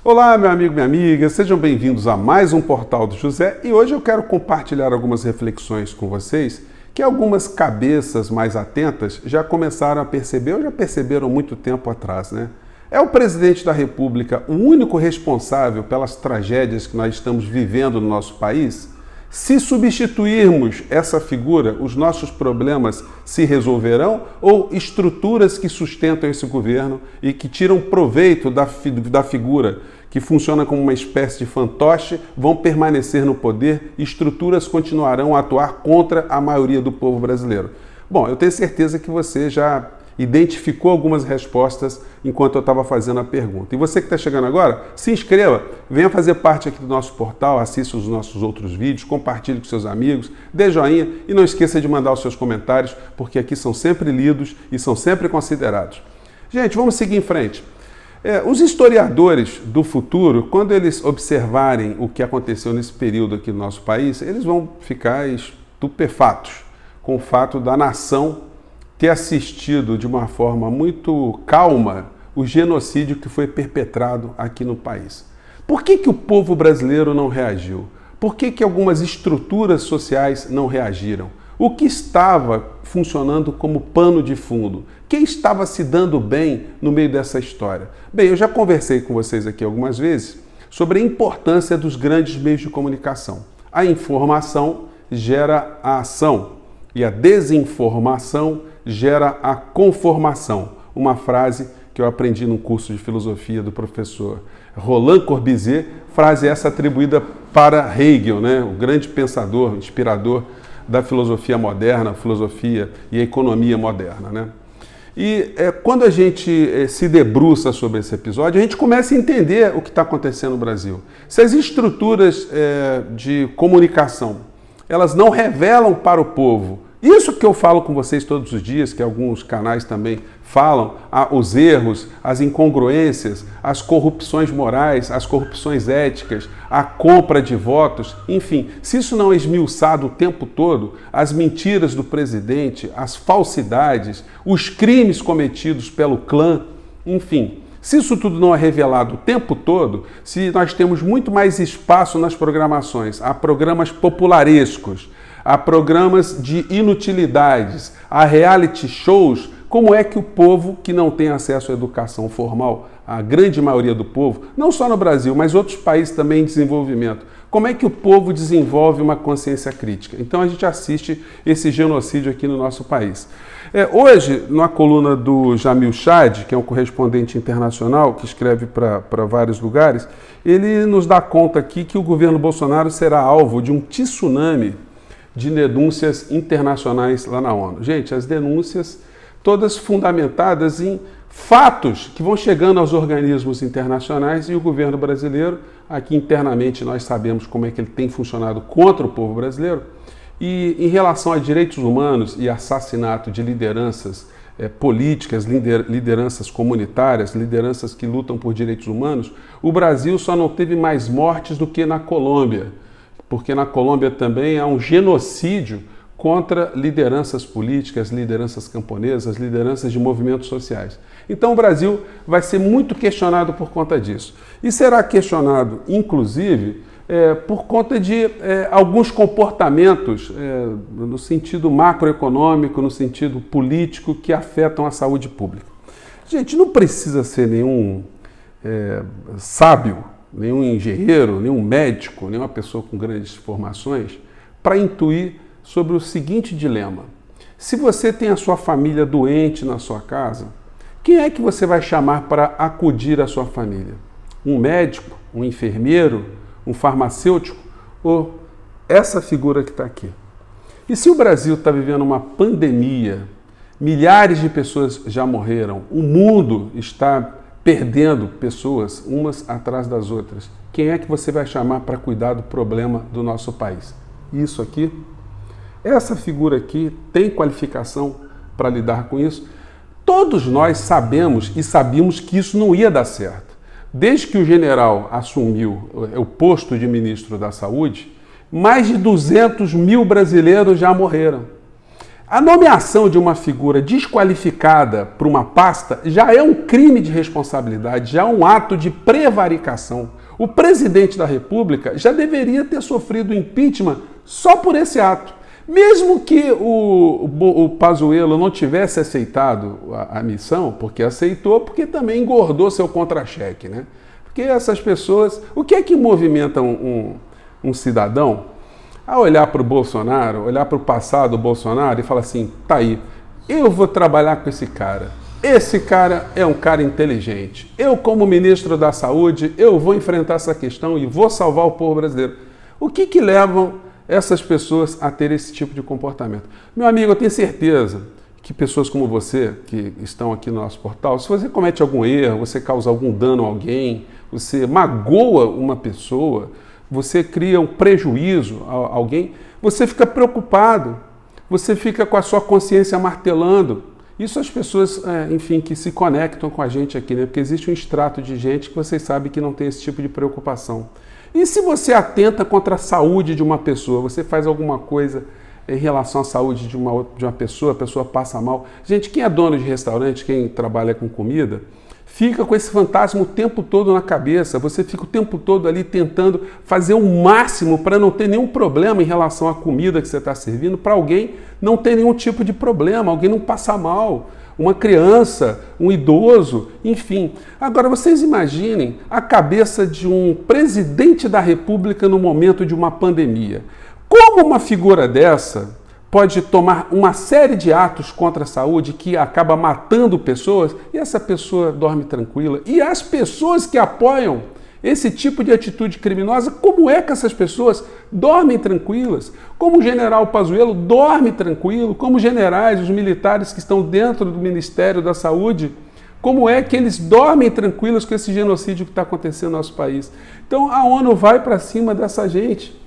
Olá, meu amigo, minha amiga, sejam bem-vindos a mais um Portal do José e hoje eu quero compartilhar algumas reflexões com vocês que algumas cabeças mais atentas já começaram a perceber ou já perceberam muito tempo atrás, né? É o presidente da República o único responsável pelas tragédias que nós estamos vivendo no nosso país? Se substituirmos essa figura, os nossos problemas se resolverão ou estruturas que sustentam esse governo e que tiram proveito da figura que funciona como uma espécie de fantoche vão permanecer no poder e estruturas continuarão a atuar contra a maioria do povo brasileiro? Bom, eu tenho certeza que você já identificou algumas respostas enquanto eu estava fazendo a pergunta. E você que está chegando agora, se inscreva, venha fazer parte aqui do nosso portal, assista os nossos outros vídeos, compartilhe com seus amigos, dê joinha e não esqueça de mandar os seus comentários, porque aqui são sempre lidos e são sempre considerados. Gente, vamos seguir em frente. Os historiadores do futuro, quando eles observarem o que aconteceu nesse período aqui no nosso país, eles vão ficar estupefatos com o fato da nação ter assistido de uma forma muito calma o genocídio que foi perpetrado aqui no país. Por que o povo brasileiro não reagiu? Por que algumas estruturas sociais não reagiram? O que estava funcionando como pano de fundo? Quem estava se dando bem no meio dessa história? Bem, eu já conversei com vocês aqui algumas vezes sobre a importância dos grandes meios de comunicação. A informação gera a ação e a desinformação gera a conformação. Uma frase que eu aprendi num curso de filosofia do professor Roland Corbusier, frase essa atribuída para Hegel, né? O grande pensador, inspirador da filosofia moderna, filosofia e economia moderna, né? E quando a gente se debruça sobre esse episódio, a gente começa a entender o que está acontecendo no Brasil. Se as estruturas de comunicação, elas não revelam para o povo isso que eu falo com vocês todos os dias, que alguns canais também falam, os erros, as incongruências, as corrupções morais, as corrupções éticas, a compra de votos, enfim, se isso não é esmiuçado o tempo todo, as mentiras do presidente, as falsidades, os crimes cometidos pelo clã, enfim, se isso tudo não é revelado o tempo todo, se nós temos muito mais espaço nas programações, há programas popularescos, há programas de inutilidades, há reality shows, como é que o povo que não tem acesso à educação formal, a grande maioria do povo, não só no Brasil, mas outros países também em desenvolvimento, como é que o povo desenvolve uma consciência crítica? Então a gente assiste esse genocídio aqui no nosso país. Hoje, na coluna do Jamil Chad, que é um correspondente internacional que escreve para vários lugares, ele nos dá conta aqui que o governo Bolsonaro será alvo de um tsunami de denúncias internacionais lá na ONU. Gente, as denúncias todas fundamentadas em fatos que vão chegando aos organismos internacionais e o governo brasileiro, aqui internamente nós sabemos como é que ele tem funcionado contra o povo brasileiro. E em relação a direitos humanos e assassinato de lideranças políticas, lideranças comunitárias, lideranças que lutam por direitos humanos, o Brasil só não teve mais mortes do que na Colômbia, porque na Colômbia também há um genocídio contra lideranças políticas, lideranças camponesas, lideranças de movimentos sociais. Então o Brasil vai ser muito questionado por conta disso. E será questionado, inclusive, por conta de alguns comportamentos no sentido macroeconômico, no sentido político, que afetam a saúde pública. Gente, não precisa ser nenhum sábio, nenhum engenheiro, nenhum médico, nenhuma pessoa com grandes formações para intuir sobre o seguinte dilema. Se você tem a sua família doente na sua casa, quem é que você vai chamar para acudir a sua família? Um médico, um enfermeiro, um farmacêutico ou essa figura que está aqui? E se o Brasil está vivendo uma pandemia, milhares de pessoas já morreram, o mundo está perdendo pessoas umas atrás das outras, quem é que você vai chamar para cuidar do problema do nosso país? Isso aqui? Essa figura aqui tem qualificação para lidar com isso? Todos nós sabemos e sabíamos que isso não ia dar certo. Desde que o general assumiu o posto de ministro da Saúde, mais de 200 mil brasileiros já morreram. A nomeação de uma figura desqualificada para uma pasta já é um crime de responsabilidade, já é um ato de prevaricação. O presidente da República já deveria ter sofrido impeachment só por esse ato. Mesmo que o Pazuello não tivesse aceitado a missão, porque aceitou, porque também engordou seu contra-cheque, né? Porque essas pessoas... O que é que movimenta um cidadão a olhar para o Bolsonaro, olhar para o passado do Bolsonaro e falar assim, tá aí, eu vou trabalhar com esse cara. Esse cara é um cara inteligente. Eu, como ministro da Saúde, eu vou enfrentar essa questão e vou salvar o povo brasileiro. O que levam essas pessoas a ter esse tipo de comportamento? Meu amigo, eu tenho certeza que pessoas como você, que estão aqui no nosso portal, se você comete algum erro, você causa algum dano a alguém, você magoa uma pessoa, você cria um prejuízo a alguém, você fica preocupado, você fica com a sua consciência martelando. Isso as pessoas, enfim, que se conectam com a gente aqui, né? Porque existe um extrato de gente que vocês sabem que não tem esse tipo de preocupação. E se você atenta contra a saúde de uma pessoa, você faz alguma coisa em relação à saúde de uma pessoa, a pessoa passa mal. Gente, quem é dono de restaurante, quem trabalha com comida, fica com esse fantasma o tempo todo na cabeça. Você fica o tempo todo ali tentando fazer o máximo para não ter nenhum problema em relação à comida que você está servindo, para alguém não ter nenhum tipo de problema, alguém não passar mal, uma criança, um idoso, enfim. Agora, vocês imaginem a cabeça de um presidente da República no momento de uma pandemia. Como uma figura dessa pode tomar uma série de atos contra a saúde que acaba matando pessoas e essa pessoa dorme tranquila? E as pessoas que apoiam esse tipo de atitude criminosa, como é que essas pessoas dormem tranquilas? Como o general Pazuello dorme tranquilo? Como os generais, os militares que estão dentro do Ministério da Saúde, como é que eles dormem tranquilos com esse genocídio que está acontecendo no nosso país? Então a ONU vai para cima dessa gente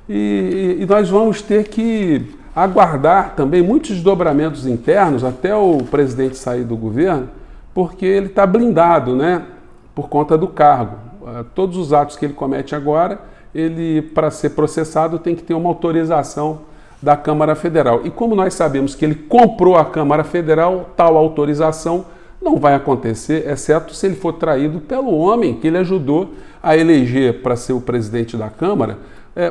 e nós vamos ter que aguardar também muitos desdobramentos internos até o presidente sair do governo, porque ele está blindado, né, por conta do cargo. Todos os atos que ele comete agora, ele, para ser processado, tem que ter uma autorização da Câmara Federal. E como nós sabemos que ele comprou a Câmara Federal, tal autorização não vai acontecer, exceto se ele for traído pelo homem que ele ajudou a eleger para ser o presidente da Câmara,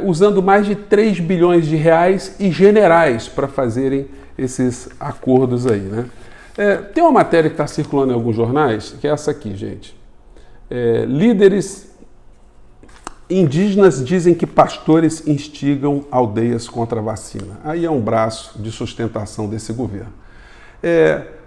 usando mais de 3 bilhões de reais e generais para fazerem esses acordos aí, né? Tem uma matéria que está circulando em alguns jornais, que é essa aqui, gente. Líderes indígenas dizem que pastores instigam aldeias contra a vacina. Aí é um braço de sustentação desse governo.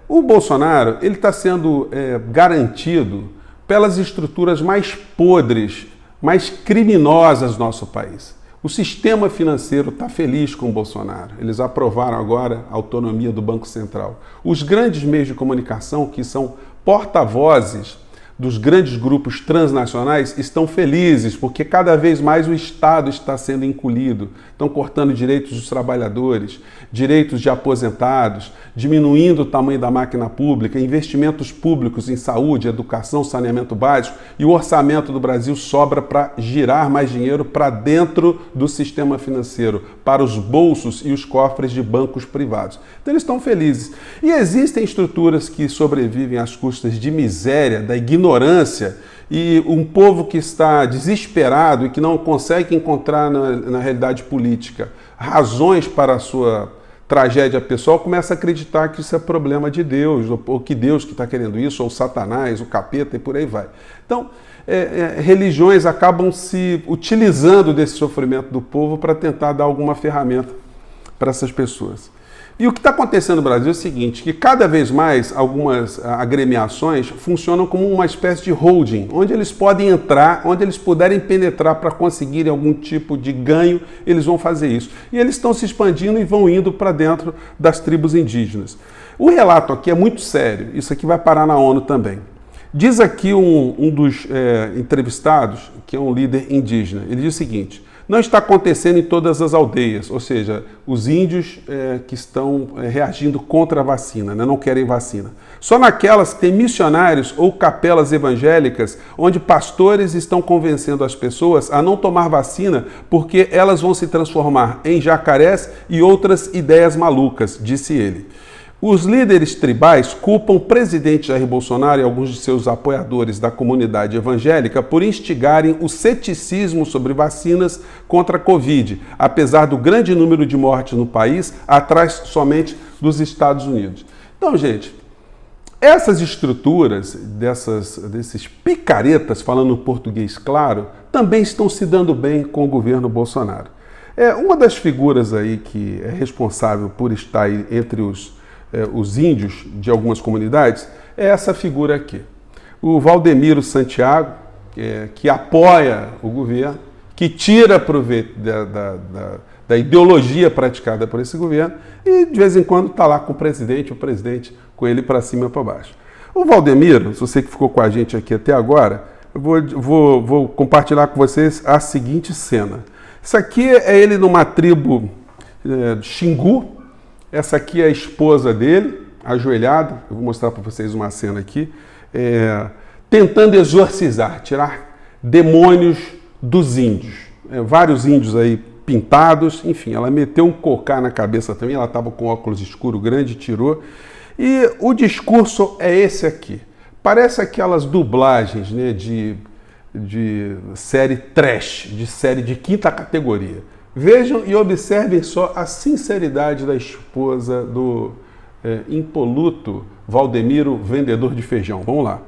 O Bolsonaro ele está sendo garantido pelas estruturas mais podres, mais criminosas do nosso país. O sistema financeiro está feliz com o Bolsonaro. Eles aprovaram agora a autonomia do Banco Central. Os grandes meios de comunicação, que são porta-vozes dos grandes grupos transnacionais, estão felizes, porque cada vez mais o Estado está sendo encolhido. Estão cortando direitos dos trabalhadores, direitos de aposentados, diminuindo o tamanho da máquina pública, investimentos públicos em saúde, educação, saneamento básico, e o orçamento do Brasil sobra para girar mais dinheiro para dentro do sistema financeiro, para os bolsos e os cofres de bancos privados. Então eles estão felizes. E existem estruturas que sobrevivem às custas de miséria, da ignorância, e um povo que está desesperado e que não consegue encontrar na realidade política razões para a sua tragédia pessoal, começa a acreditar que isso é problema de Deus, ou que Deus que está querendo isso, ou Satanás, o capeta e por aí vai. Então, religiões acabam se utilizando desse sofrimento do povo para tentar dar alguma ferramenta para essas pessoas. E o que está acontecendo no Brasil é o seguinte, que cada vez mais algumas agremiações funcionam como uma espécie de holding, onde eles podem entrar, onde eles puderem penetrar para conseguirem algum tipo de ganho, eles vão fazer isso. E eles estão se expandindo e vão indo para dentro das tribos indígenas. O relato aqui é muito sério, isso aqui vai parar na ONU também. Diz aqui um dos entrevistados, que é um líder indígena, ele diz o seguinte: não está acontecendo em todas as aldeias, ou seja, os índios que estão reagindo contra a vacina, né, não querem vacina. Só naquelas que tem missionários ou capelas evangélicas, onde pastores estão convencendo as pessoas a não tomar vacina porque elas vão se transformar em jacarés e outras ideias malucas, disse ele. Os líderes tribais culpam o presidente Jair Bolsonaro e alguns de seus apoiadores da comunidade evangélica por instigarem o ceticismo sobre vacinas contra a Covid, apesar do grande número de mortes no país, atrás somente dos Estados Unidos. Então, gente, essas estruturas desses picaretas, falando português claro, também estão se dando bem com o governo Bolsonaro. Uma das figuras aí que é responsável por estar aí entre os índios de algumas comunidades é essa figura aqui. O Valdemiro Santiago, que apoia o governo, que tira proveito da ideologia praticada por esse governo e de vez em quando está lá com o presidente com ele para cima e para baixo. O Valdemiro, se você que ficou com a gente aqui até agora, eu vou compartilhar com vocês a seguinte cena. Isso aqui é ele numa tribo Xingu. Essa aqui é a esposa dele, ajoelhada. Eu vou mostrar para vocês uma cena aqui. Tentando exorcizar, tirar demônios dos índios. Vários índios aí pintados. Enfim, ela meteu um cocá na cabeça também. Ela estava com óculos escuro grande, tirou. E o discurso é esse aqui. Parece aquelas dublagens, né, de série trash, de série de quinta categoria. Vejam e observem só a sinceridade da esposa do impoluto Valdemiro, vendedor de feijão. Vamos lá.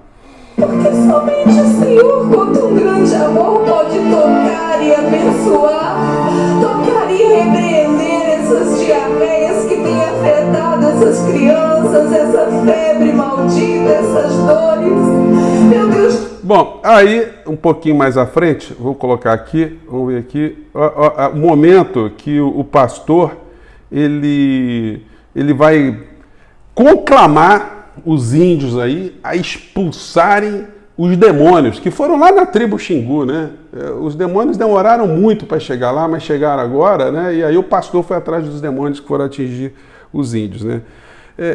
Porque somente o Senhor, com tão grande amor, pode tocar e abençoar, tocar e repreender essas diarreias que têm afetado essas crianças, essa febre maldita, essas dores. Meu Deus. Bom, aí um pouquinho mais à frente, vou colocar aqui, vamos ver aqui, o momento que o pastor ele vai conclamar os índios aí a expulsarem os demônios, que foram lá na tribo Xingu, né? Os demônios demoraram muito para chegar lá, mas chegaram agora, né? E aí o pastor foi atrás dos demônios que foram atingir os índios, né?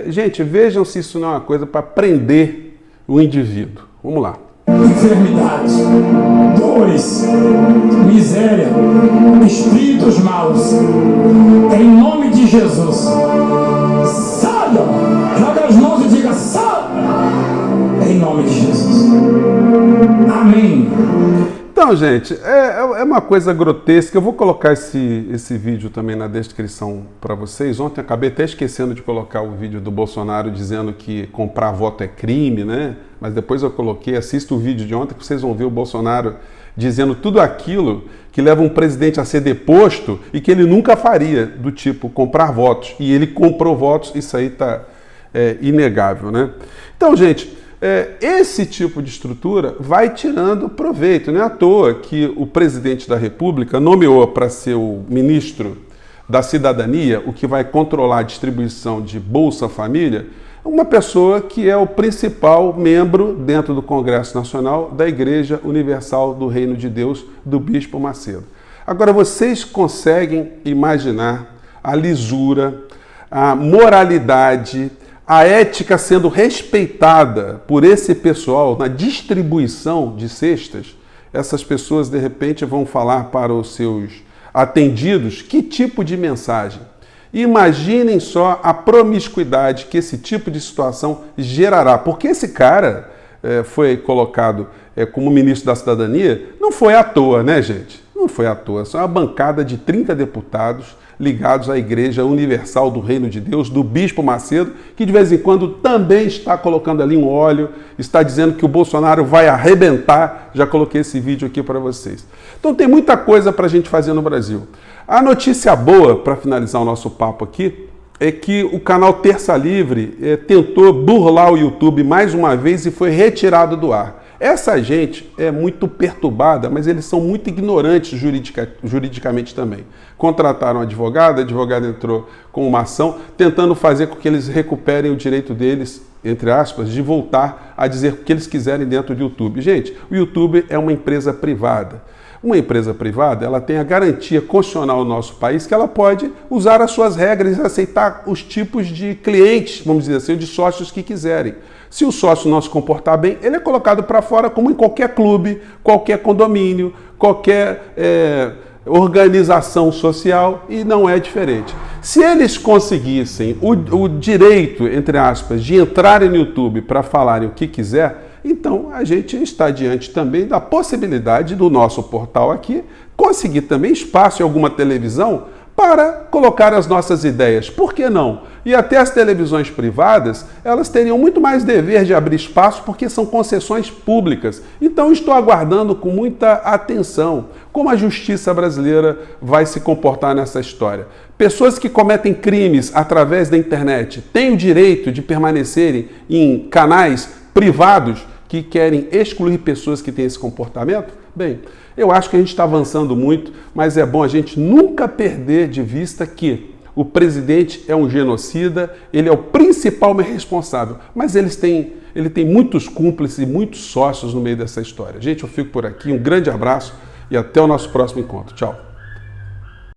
Gente, vejam se isso não é uma coisa para prender o indivíduo. Vamos lá. Enfermidade, dores, miséria, espíritos maus, em nome de Jesus, saiam, joga as mãos e diga, sai, em nome de Jesus, amém. Então, gente, é uma coisa grotesca. Eu vou colocar esse vídeo também na descrição para vocês. Ontem acabei até esquecendo de colocar o vídeo do Bolsonaro dizendo que comprar voto é crime, né? Mas depois eu coloquei, assista o vídeo de ontem que vocês vão ver o Bolsonaro dizendo tudo aquilo que leva um presidente a ser deposto e que ele nunca faria, do tipo comprar votos. E ele comprou votos, isso aí está inegável, né? Então, gente, esse tipo de estrutura vai tirando proveito. Não é à toa que o presidente da República nomeou para ser o ministro da Cidadania, o que vai controlar a distribuição de Bolsa Família, uma pessoa que é o principal membro dentro do Congresso Nacional da Igreja Universal do Reino de Deus, do Bispo Macedo. Agora, vocês conseguem imaginar a lisura, a moralidade, a ética sendo respeitada por esse pessoal na distribuição de cestas? Essas pessoas, de repente, vão falar para os seus atendidos que tipo de mensagem? Imaginem só a promiscuidade que esse tipo de situação gerará. Porque esse cara foi colocado como ministro da Cidadania, não foi à toa, né, gente? Não foi à toa. São uma bancada de 30 deputados ligados à Igreja Universal do Reino de Deus, do Bispo Macedo, que de vez em quando também está colocando ali um óleo, está dizendo que o Bolsonaro vai arrebentar. Já coloquei esse vídeo aqui para vocês. Então tem muita coisa para a gente fazer no Brasil. A notícia boa, para finalizar o nosso papo aqui, é que o canal Terça Livre tentou burlar o YouTube mais uma vez e foi retirado do ar. Essa gente é muito perturbada, mas eles são muito ignorantes juridicamente também. Contrataram um advogado, a advogada entrou com uma ação tentando fazer com que eles recuperem o direito deles entre aspas, de voltar a dizer o que eles quiserem dentro do YouTube. Gente, o YouTube é uma empresa privada. Uma empresa privada, ela tem a garantia constitucional no nosso país que ela pode usar as suas regras e aceitar os tipos de clientes, vamos dizer assim, de sócios que quiserem. Se o sócio não se comportar bem, ele é colocado para fora como em qualquer clube, qualquer condomínio, qualquer organização social, e não é diferente. Se eles conseguissem o direito, entre aspas, de entrarem no YouTube para falarem o que quiser, então a gente está diante também da possibilidade do nosso portal aqui conseguir também espaço em alguma televisão para colocar as nossas ideias. Por que não? E até as televisões privadas, elas teriam muito mais dever de abrir espaço porque são concessões públicas. Então estou aguardando com muita atenção como a justiça brasileira vai se comportar nessa história. Pessoas que cometem crimes através da internet têm o direito de permanecerem em canais privados que querem excluir pessoas que têm esse comportamento? Bem, eu acho que a gente está avançando muito, mas é bom a gente nunca perder de vista que o presidente é um genocida, ele é o principal responsável, mas ele tem muitos cúmplices e muitos sócios no meio dessa história. Gente, eu fico por aqui, um grande abraço e até o nosso próximo encontro. Tchau.